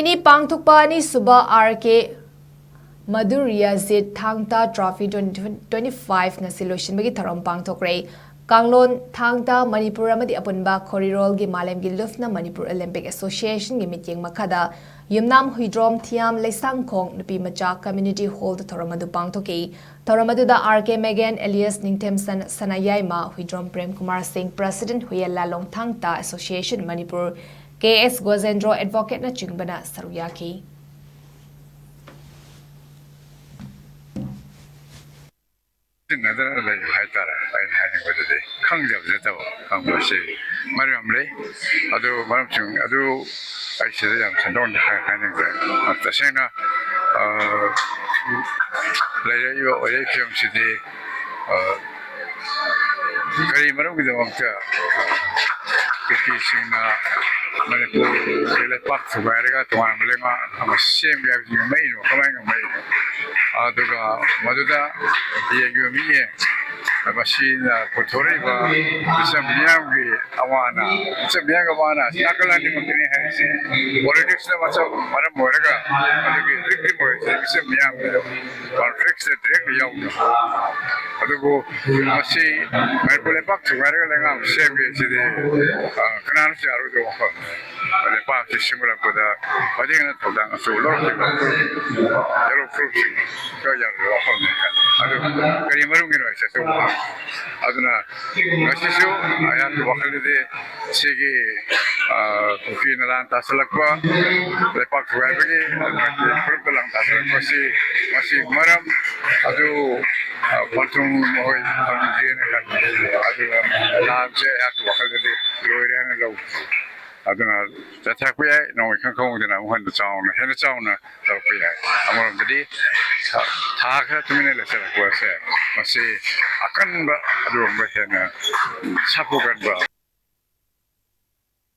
Ini Pangthokpa ni Suba RK Madhuryyajit Thang Trophy 2025 Ngashi Loisinbagi Thouram Pangthokkhre Kanglon Thangta manipur amadi apunba Khorirol gi malem gi lufna Manipur Olympic Association gi meeting makada yumnam huidrom thiam leisangkhong nupi macha community hall da Thouram adu pangthoki Thouram adu da RK Megan Elias Ningthemsan Sanayai huidrom Prem Kumar Singh President Huyella Long Thangta Association Manipur KS Gozendro Advocate na chingbana saruyaki Another like Haitara, I had with the Kang of the Tao, Anglo-Say, Mariamle, although Maramchung, although I said I'm don't hanging there. After Sena, later you away from City, very Maram with the Wonka, kissing Manipur, let back to Variga to Amlema, I'm a shame as you may know, coming away. Aduga Maduda Yagumi machine Potoriba Samyamgi Awana Samyagawana Nakalani Mutini Hansi politics of Maramorga Samyam conflicts that directly young Adugo Masi Marpulepak to Varanga Save the Kanan Sharudo the path is similar to the Padina Todan so long yellow fruit very marungi so aduna Ngashi I have to walk the Sigi Kufina Tasalakwa the Park Rabbi Purtalang Tasalakwa Masi Maram Adu Patum Moy Adu Labs have to walk the Loiran and Low. Aduna Tatakwe, no, we can come with an one the town, and the town, I'm one of the day. Taka to me, let's say, I can't do a Sapogan.